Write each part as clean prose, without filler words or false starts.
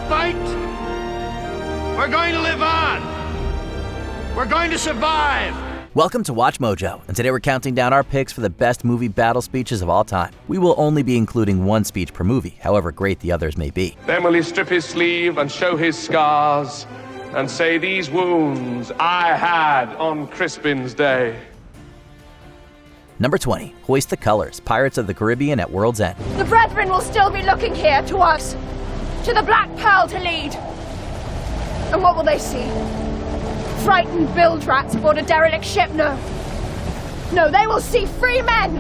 fight. We're going to live on. We're going to survive. Welcome to Watch Mojo, and today we're counting down our picks for the best movie battle speeches of all time. We will only be including one speech per movie, however great the others may be. Then will he strip his sleeve and show his scars, and say, "These wounds I had on Crispin's day." Number 20, Hoist the Colors, Pirates of the Caribbean at World's End. The Brethren will still be looking here to us, to the Black Pearl to lead. And what will they see? Frightened bilge rats aboard a derelict ship? No. No, they will see free men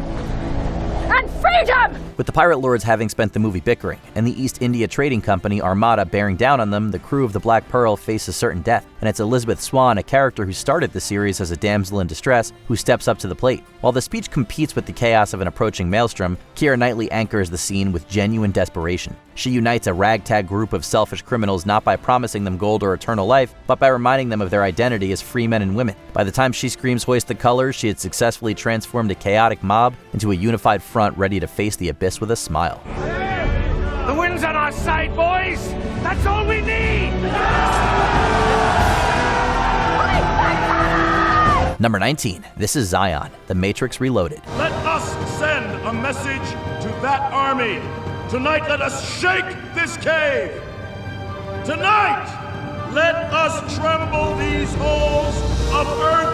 and freedom! With the pirate lords having spent the movie bickering, and the East India Trading Company Armada bearing down on them, the crew of the Black Pearl faces certain death, and it's Elizabeth Swann, a character who started the series as a damsel in distress, who steps up to the plate. While the speech competes with the chaos of an approaching maelstrom, Keira Knightley anchors the scene with genuine desperation. She unites a ragtag group of selfish criminals not by promising them gold or eternal life, but by reminding them of their identity as free men and women. By the time she screams "Hoist the Colors," she had successfully transformed a chaotic mob into a unified front ready to face the abyss with a smile. The wind's on our side, boys. That's all we need. Number 19, This Is Zion, The Matrix Reloaded. Let us send a message to that army. Tonight, let us shake this cave. Tonight, let us tremble these halls of earth,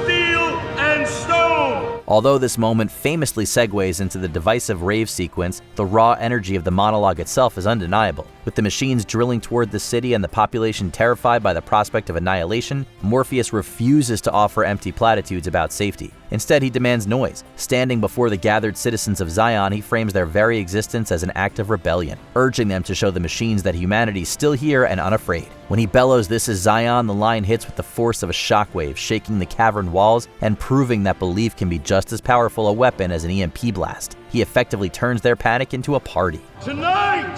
steel, and stone. Although this moment famously segues into the divisive rave sequence, the raw energy of the monologue itself is undeniable. With the machines drilling toward the city and the population terrified by the prospect of annihilation, Morpheus refuses to offer empty platitudes about safety. Instead, he demands noise. Standing before the gathered citizens of Zion, he frames their very existence as an act of rebellion, urging them to show the machines that humanity is still here and unafraid. When he bellows "This is Zion," the line hits with the force of a shockwave, shaking the cavern walls and proving that belief can be just as powerful a weapon as an EMP blast. He effectively turns their panic into a party. Tonight,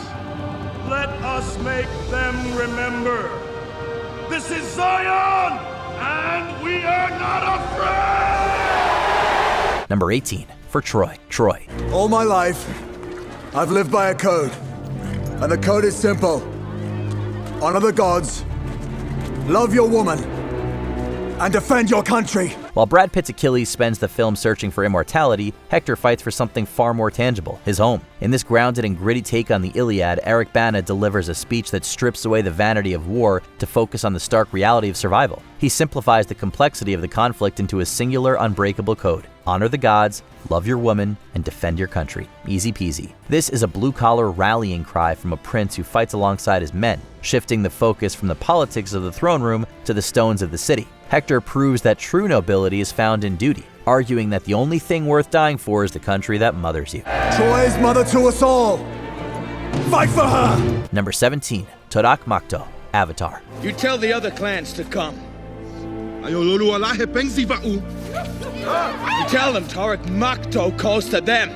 let us make them remember. This is Zion, and we are not afraid! Number 18, for Troy. Troy. All my life, I've lived by a code. And the code is simple. Honor the gods, love your woman, and defend your country. While Brad Pitt's Achilles spends the film searching for immortality, Hector fights for something far more tangible, his home. In this grounded and gritty take on the Iliad, Eric Bana delivers a speech that strips away the vanity of war to focus on the stark reality of survival. He simplifies the complexity of the conflict into a singular, unbreakable code. Honor the gods, love your woman, and defend your country. Easy peasy. This is a blue-collar rallying cry from a prince who fights alongside his men, shifting the focus from the politics of the throne room to the stones of the city. Hector proves that true nobility is found in duty, arguing that the only thing worth dying for is the country that mothers you. Troy is mother to us all. Fight for her! Number 17, Torak Makto, Avatar. You tell the other clans to come. You tell them Torak Makto calls to them.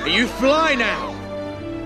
You fly now.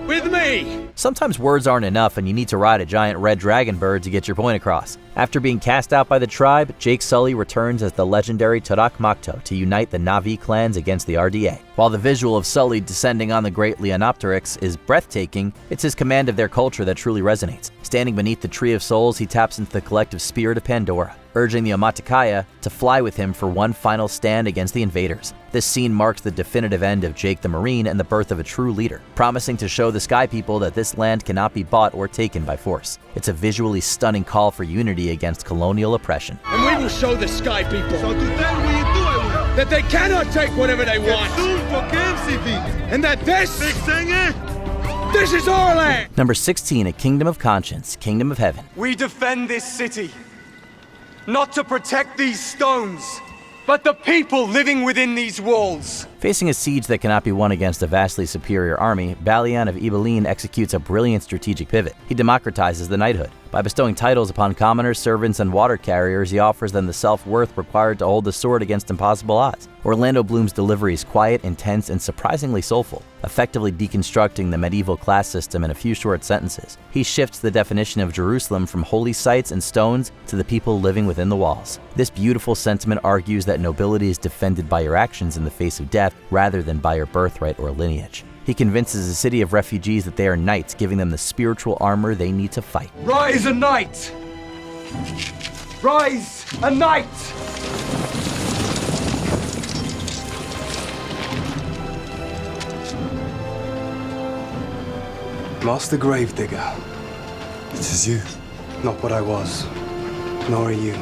With me! Sometimes words aren't enough and you need to ride a giant red dragon bird to get your point across. After being cast out by the tribe, Jake Sully returns as the legendary Torak Makto to unite the Na'vi clans against the RDA. While the visual of Sully descending on the great Leonopteryx is breathtaking, it's his command of their culture that truly resonates. Standing beneath the Tree of Souls, he taps into the collective spirit of Pandora, urging the Omaticaya to fly with him for one final stand against the invaders. This scene marks the definitive end of Jake the Marine and the birth of a true leader, promising to show the Sky People that this land cannot be bought or taken by force. It's a visually stunning call for unity against colonial oppression. And we will show the Sky People that they cannot take whatever they want. And that this is our land! Number 16, A Kingdom of Conscience, Kingdom of Heaven. We defend this city, not to protect these stones, but the people living within these walls. Facing a siege that cannot be won against a vastly superior army, Balian of Ibelin executes a brilliant strategic pivot. He democratizes the knighthood. By bestowing titles upon commoners, servants, and water carriers, he offers them the self-worth required to hold the sword against impossible odds. Orlando Bloom's delivery is quiet, intense, and surprisingly soulful, effectively deconstructing the medieval class system in a few short sentences. He shifts the definition of Jerusalem from holy sites and stones to the people living within the walls. This beautiful sentiment argues that nobility is defended by your actions in the face of death rather than by your birthright or lineage. He convinces a city of refugees that they are knights, giving them the spiritual armor they need to fight. Rise a knight! Rise a knight! Master Gravedigger. It is you. Not what I was, nor are you.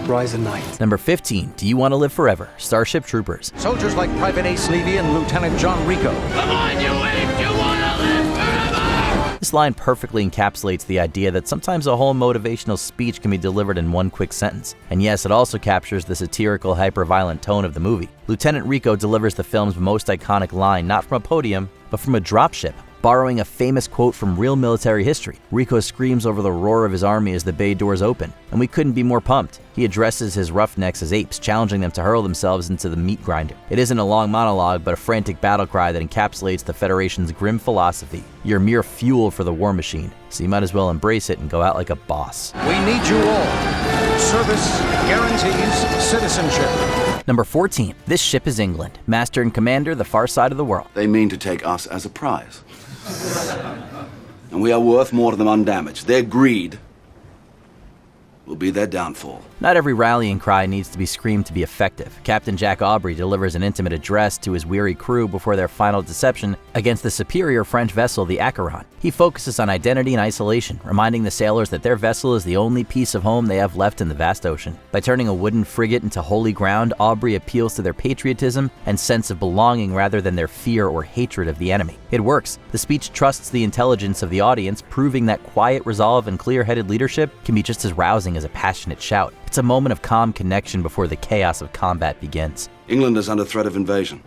Rise a knight. Number 15, Do You Want to Live Forever? Starship Troopers. Soldiers like Private Ace Levy and Lieutenant John Rico. Come on, you apes! You wanna live forever! This line perfectly encapsulates the idea that sometimes a whole motivational speech can be delivered in one quick sentence. And yes, it also captures the satirical, hyper-violent tone of the movie. Lieutenant Rico delivers the film's most iconic line not from a podium, but from a dropship. Borrowing a famous quote from real military history, Rico screams over the roar of his army as the bay doors open, and we couldn't be more pumped. He addresses his roughnecks as apes, challenging them to hurl themselves into the meat grinder. It isn't a long monologue, but a frantic battle cry that encapsulates the Federation's grim philosophy. You're mere fuel for the war machine, so you might as well embrace it and go out like a boss. We need you all. Service guarantees citizenship. Number 14, This Ship is England. Master and Commander, the far side of the world. They mean to take us as a prize. And we are worth more to them undamaged. Their greed will be their downfall. Not every rallying cry needs to be screamed to be effective. Captain Jack Aubrey delivers an intimate address to his weary crew before their final deception against the superior French vessel, the Acheron. He focuses on identity and isolation, reminding the sailors that their vessel is the only piece of home they have left in the vast ocean. By turning a wooden frigate into holy ground, Aubrey appeals to their patriotism and sense of belonging rather than their fear or hatred of the enemy. It works. The speech trusts the intelligence of the audience, proving that quiet resolve and clear-headed leadership can be just as rousing as a passionate shout. It's a moment of calm connection before the chaos of combat begins. England is under threat of invasion.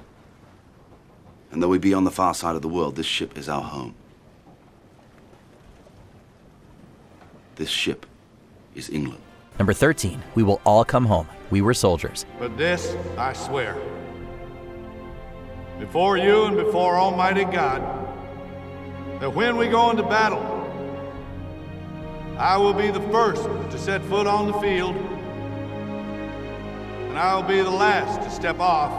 And though we be on the far side of the world, this ship is our home. This ship is England. Number 13, We Will All Come Home. We Were Soldiers. But this I swear, before you and before Almighty God, that when we go into battle, I will be the first to set foot on the field, and I will be the last to step off,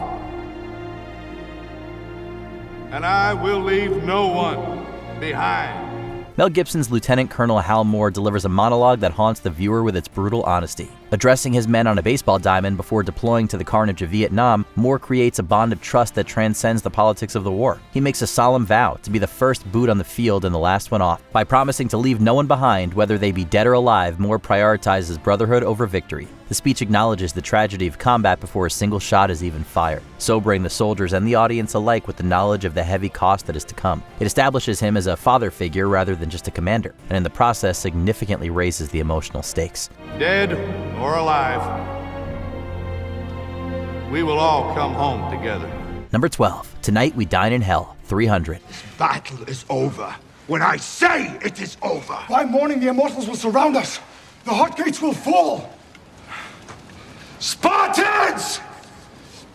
and I will leave no one behind. Mel Gibson's Lieutenant Colonel Hal Moore delivers a monologue that haunts the viewer with its brutal honesty. Addressing his men on a baseball diamond before deploying to the carnage of Vietnam, Moore creates a bond of trust that transcends the politics of the war. He makes a solemn vow to be the first boot on the field and the last one off. By promising to leave no one behind, whether they be dead or alive, Moore prioritizes brotherhood over victory. The speech acknowledges the tragedy of combat before a single shot is even fired, sobering the soldiers and the audience alike with the knowledge of the heavy cost that is to come. It establishes him as a father figure rather than just a commander, and in the process significantly raises the emotional stakes. Dead or alive, we will all come home together. Number 12, Tonight We Dine in Hell, 300. This battle is over when I say it is over. By morning, the Immortals will surround us. The heart gates will fall. Spartans!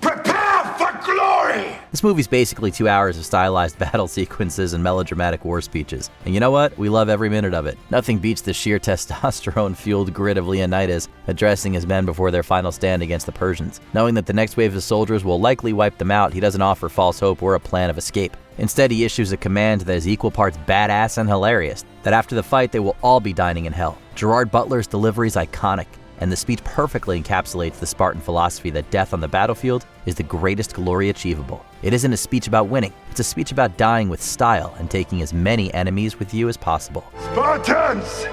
Prepare for glory! This movie's basically 2 hours of stylized battle sequences and melodramatic war speeches. And you know what? We love every minute of it. Nothing beats the sheer testosterone-fueled grit of Leonidas addressing his men before their final stand against the Persians. Knowing that the next wave of soldiers will likely wipe them out, he doesn't offer false hope or a plan of escape. Instead, he issues a command that is equal parts badass and hilarious, that after the fight they will all be dining in hell. Gerard Butler's delivery is iconic, and the speech perfectly encapsulates the Spartan philosophy that death on the battlefield is the greatest glory achievable. It isn't a speech about winning, it's a speech about dying with style and taking as many enemies with you as possible. Spartans!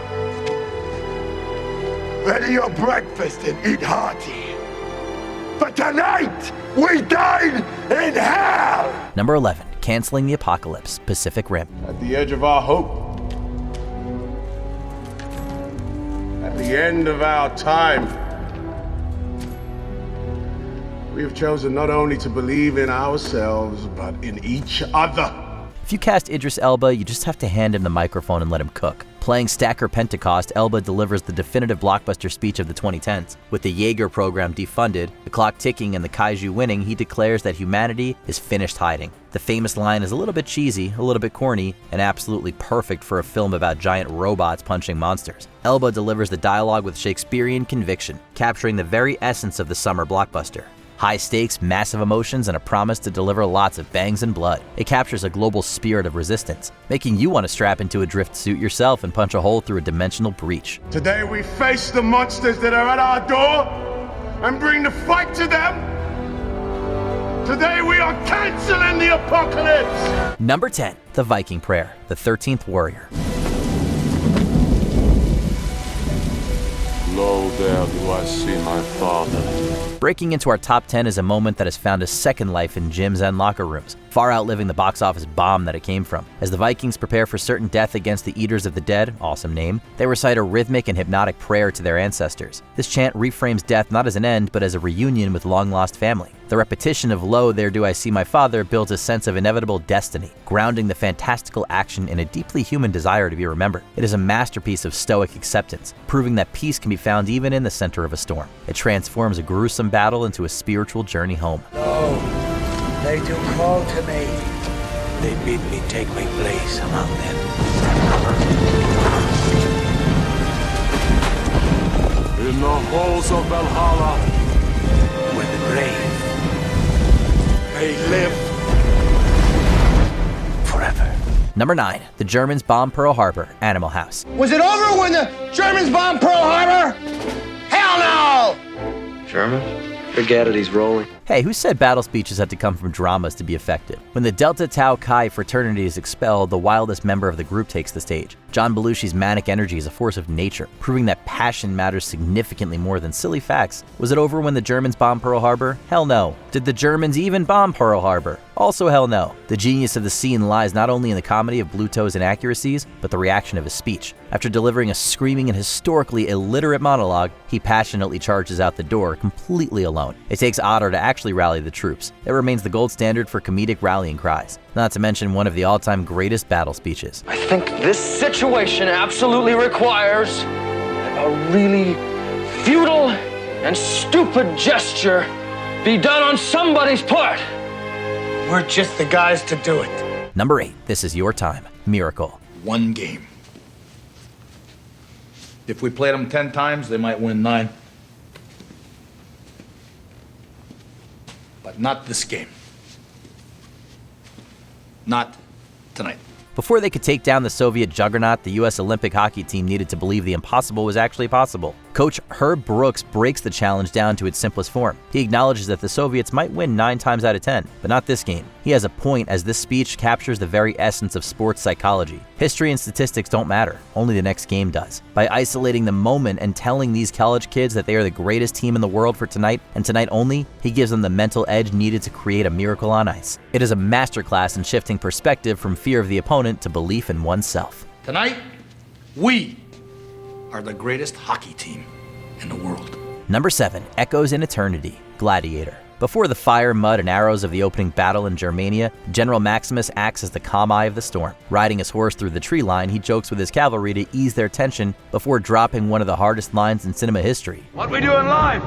Ready your breakfast and eat hearty. But tonight, we dine in hell! Number 11, Canceling the Apocalypse, Pacific Rim. At the edge of our hope, at the end of our time, we have chosen not only to believe in ourselves, but in each other. If you cast Idris Elba, you just have to hand him the microphone and let him cook. Playing Stacker Pentecost, Elba delivers the definitive blockbuster speech of the 2010s. With the Jaeger program defunded, the clock ticking, and the kaiju winning, he declares that humanity is finished hiding. The famous line is a little bit cheesy, a little bit corny, and absolutely perfect for a film about giant robots punching monsters. Elba delivers the dialogue with Shakespearean conviction, capturing the very essence of the summer blockbuster. High stakes, massive emotions, and a promise to deliver lots of bangs and blood. It captures a global spirit of resistance, making you want to strap into a drift suit yourself and punch a hole through a dimensional breach. Today we face the monsters that are at our door and bring the fight to them. Today we are canceling the apocalypse! Number 10. The Viking Prayer, the 13th Warrior. Lo, there do I see my father. Breaking into our top 10 is a moment that has found a second life in gyms and locker rooms, far outliving the box office bomb that it came from. As the Vikings prepare for certain death against the Eaters of the Dead, awesome name, they recite a rhythmic and hypnotic prayer to their ancestors. This chant reframes death not as an end, but as a reunion with long-lost family. The repetition of "Lo, there do I see my father" builds a sense of inevitable destiny, grounding the fantastical action in a deeply human desire to be remembered. It is a masterpiece of stoic acceptance, proving that peace can be found even in the center of a storm. It transforms a gruesome battle into a spiritual journey home. Lo, they do call to me. They bid me take my place among them. In the halls of Valhalla, Where the brave They live forever. Number 9. The Germans bomb Pearl Harbor, Animal House. Was it over when the Germans bombed Pearl Harbor? Hell no! German? Forget it, he's rolling. Hey, who said battle speeches had to come from dramas to be effective? When the Delta Tau Chi fraternity is expelled, the wildest member of the group takes the stage. John Belushi's manic energy is a force of nature, proving that passion matters significantly more than silly facts. Was it over when the Germans bombed Pearl Harbor? Hell no. Did the Germans even bomb Pearl Harbor? Also hell no. The genius of the scene lies not only in the comedy of Bluto's inaccuracies, but the reaction of his speech. After delivering a screaming and historically illiterate monologue, he passionately charges out the door, completely alone. It takes Otter to actually rally the troops. It remains the gold standard for comedic rallying cries, not to mention one of the all-time greatest battle speeches. I think this situation absolutely requires a really futile and stupid gesture be done on somebody's part. We're just the guys to do it. Number 8. This is your time. Miracle. One game. If we played them 10 times, they might win 9. But not this game. Not tonight. Before they could take down the Soviet juggernaut, the U.S. Olympic hockey team needed to believe the impossible was actually possible. Coach Herb Brooks breaks the challenge down to its simplest form. He acknowledges that the Soviets might win 9 times out of 10, but not this game. He has a point, as this speech captures the very essence of sports psychology. History and statistics don't matter, only the next game does. By isolating the moment and telling these college kids that they are the greatest team in the world for tonight, and tonight only, he gives them the mental edge needed to create a miracle on ice. It is a masterclass in shifting perspective from fear of the opponent to belief in oneself. Tonight, we are the greatest hockey team in the world. Number 7. Echoes in Eternity, Gladiator. Before the fire, mud, and arrows of the opening battle in Germania, General Maximus acts as the calm eye of the storm. Riding his horse through the tree line, he jokes with his cavalry to ease their tension before dropping one of the hardest lines in cinema history. What we doing live?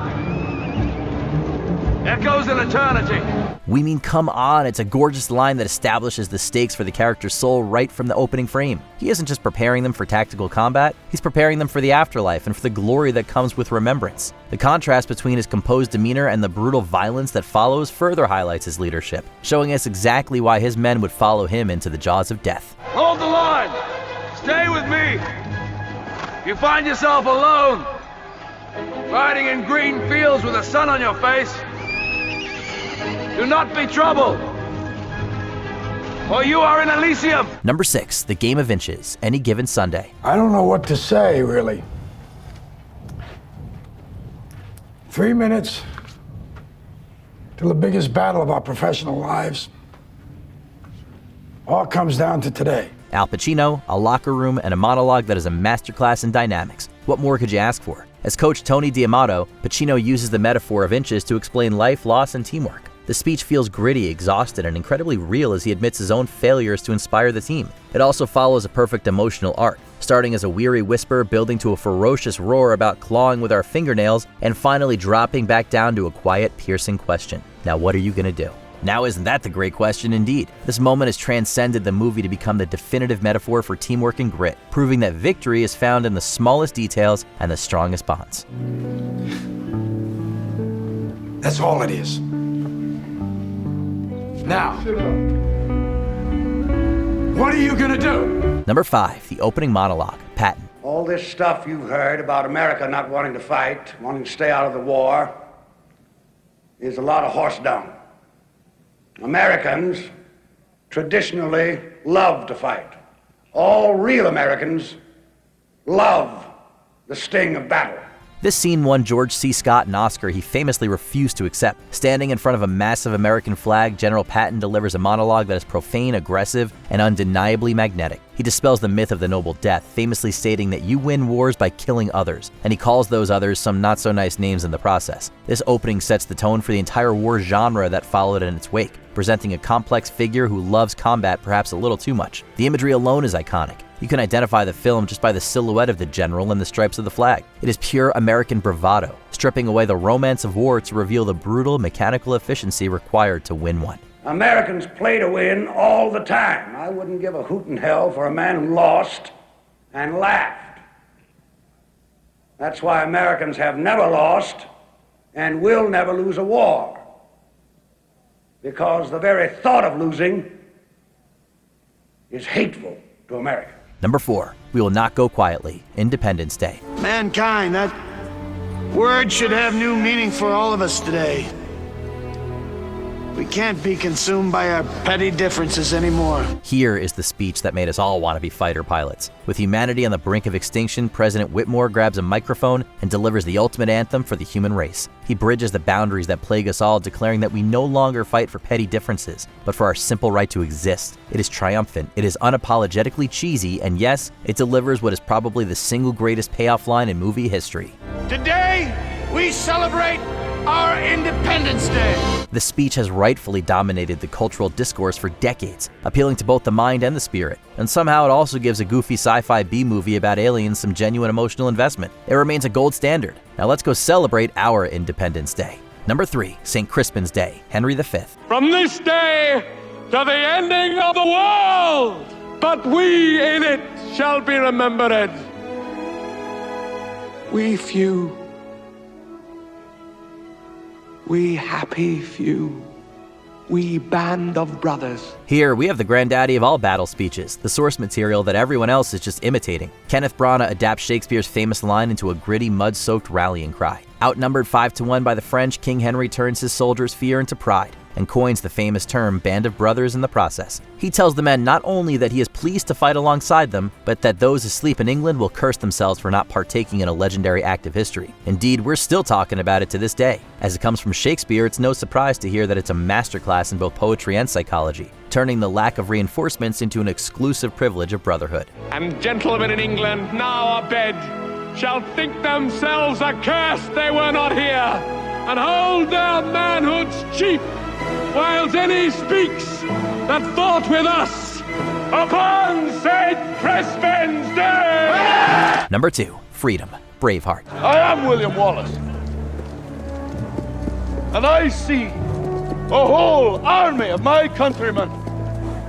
Echoes in Eternity. We mean, come on, it's a gorgeous line that establishes the stakes for the character's soul right from the opening frame. He isn't just preparing them for tactical combat, he's preparing them for the afterlife and for the glory that comes with remembrance. The contrast between his composed demeanor and the brutal violence that follows further highlights his leadership, showing us exactly why his men would follow him into the jaws of death. Hold the line. Stay with me. If you find yourself alone, riding in green fields with the sun on your face, do not be troubled, for you are in Elysium. Number 6. The Game of Inches, Any Given Sunday. I don't know what to say, really. 3 minutes till the biggest battle of our professional lives. All comes down to today. Al Pacino, a locker room, and a monologue that is a masterclass in dynamics. What more could you ask for? As Coach Tony D'Amato, Pacino uses the metaphor of inches to explain life, loss, and teamwork. The speech feels gritty, exhausted, and incredibly real as he admits his own failures to inspire the team. It also follows a perfect emotional arc, starting as a weary whisper, building to a ferocious roar about clawing with our fingernails, and finally dropping back down to a quiet, piercing question. Now what are you gonna do? Now isn't that the great question indeed? This moment has transcended the movie to become the definitive metaphor for teamwork and grit, proving that victory is found in the smallest details and the strongest bonds. That's all it is. Now, what are you gonna do? Number 5, the opening monologue, Patton. All this stuff you've heard about America not wanting to fight, wanting to stay out of the war, is a lot of horse dung. Americans traditionally love to fight. All real Americans love the sting of battle. This scene won George C. Scott an Oscar he famously refused to accept. Standing in front of a massive American flag, General Patton delivers a monologue that is profane, aggressive, and undeniably magnetic. He dispels the myth of the noble death, famously stating that you win wars by killing others, and he calls those others some not-so-nice names in the process. This opening sets the tone for the entire war genre that followed in its wake, presenting a complex figure who loves combat perhaps a little too much. The imagery alone is iconic. You can identify the film just by the silhouette of the general and the stripes of the flag. It is pure American bravado, stripping away the romance of war to reveal the brutal mechanical efficiency required to win one. Americans play to win all the time. I wouldn't give a hoot in hell for a man who lost and laughed. That's why Americans have never lost and will never lose a war. Because the very thought of losing is hateful to America. Number 4, we will not go quietly, Independence Day. Mankind, that word should have new meaning for all of us today. We can't be consumed by our petty differences anymore. Here is the speech that made us all want to be fighter pilots. With humanity on the brink of extinction, President Whitmore grabs a microphone and delivers the ultimate anthem for the human race. He bridges the boundaries that plague us all, declaring that we no longer fight for petty differences, but for our simple right to exist. It is triumphant, it is unapologetically cheesy, and yes, it delivers what is probably the single greatest payoff line in movie history. Today, we celebrate our Independence Day. The speech has rightfully dominated the cultural discourse for decades, appealing to both the mind and the spirit. And somehow it also gives a goofy sci-fi B-movie about aliens some genuine emotional investment. It remains a gold standard. Now let's go celebrate our Independence Day. Number 3, St. Crispin's Day, Henry V. From this day to the ending of the world, but we in it shall be remembered. We few, we happy few, we band of brothers. Here, we have the granddaddy of all battle speeches, the source material that everyone else is just imitating. Kenneth Branagh adapts Shakespeare's famous line into a gritty, mud-soaked rallying cry. Outnumbered 5-1 by the French, King Henry turns his soldiers' fear into pride and coins the famous term band of brothers in the process. He tells the men not only that he is pleased to fight alongside them, but that those asleep in England will curse themselves for not partaking in a legendary act of history. Indeed, we're still talking about it to this day. As it comes from Shakespeare, it's no surprise to hear that it's a masterclass in both poetry and psychology, turning the lack of reinforcements into an exclusive privilege of brotherhood. And gentlemen in England, now abed, shall think themselves accursed they were not here, and hold their manhood's chief, whiles any speaks that fought with us upon St. Crispin's Day! Number 2, Freedom, Braveheart. I am William Wallace, and I see a whole army of my countrymen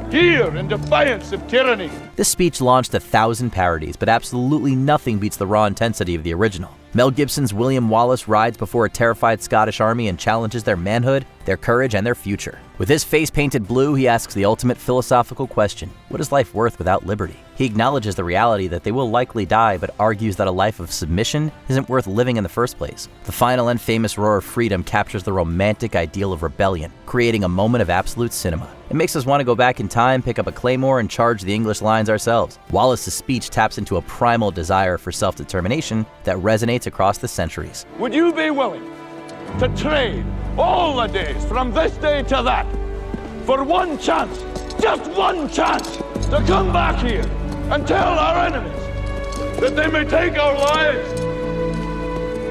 here in defiance of tyranny. This speech launched 1,000 parodies, but absolutely nothing beats the raw intensity of the original. Mel Gibson's William Wallace rides before a terrified Scottish army and challenges their manhood, their courage, and their future. With his face painted blue, he asks the ultimate philosophical question: what is life worth without liberty? He acknowledges the reality that they will likely die, but argues that a life of submission isn't worth living in the first place. The final and famous roar of freedom captures the romantic ideal of rebellion, creating a moment of absolute cinema. It makes us want to go back in time, pick up a claymore, and charge the English lines ourselves. Wallace's speech taps into a primal desire for self-determination that resonates across the centuries. Would you be willing to trade all the days from this day to that for one chance, just one chance, to come back here and tell our enemies that they may take our lives,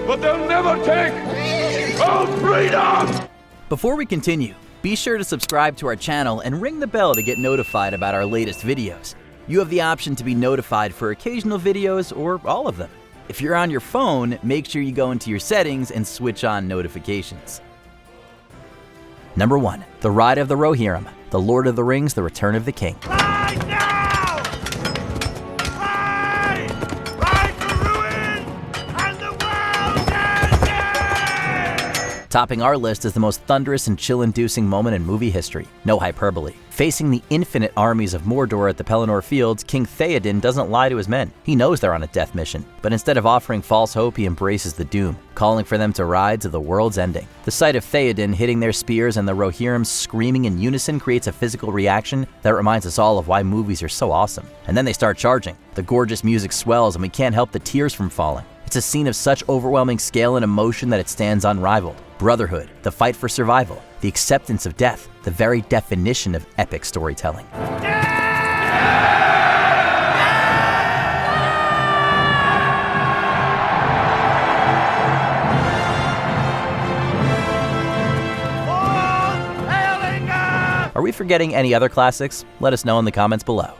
but they'll never take our freedom? Before we continue, be sure to subscribe to our channel and ring the bell to get notified about our latest videos. You have the option to be notified for occasional videos or all of them. If you're on your phone, make sure you go into your settings and switch on notifications. Number 1, The Ride of the Rohirrim, The Lord of the Rings, The Return of the King. Right now! Right! Right for ruin and the world's ending! Topping our list is the most thunderous and chill-inducing moment in movie history. No hyperbole. Facing the infinite armies of Mordor at the Pelennor Fields, King Theoden doesn't lie to his men. He knows they're on a death mission, but instead of offering false hope, he embraces the doom, calling for them to ride to the world's ending. The sight of Theoden hitting their spears and the Rohirrim screaming in unison creates a physical reaction that reminds us all of why movies are so awesome. And then they start charging. The gorgeous music swells and we can't help the tears from falling. It's a scene of such overwhelming scale and emotion that it stands unrivaled. Brotherhood, the fight for survival, the acceptance of death, the very definition of epic storytelling. Are we forgetting any other classics? Let us know in the comments below.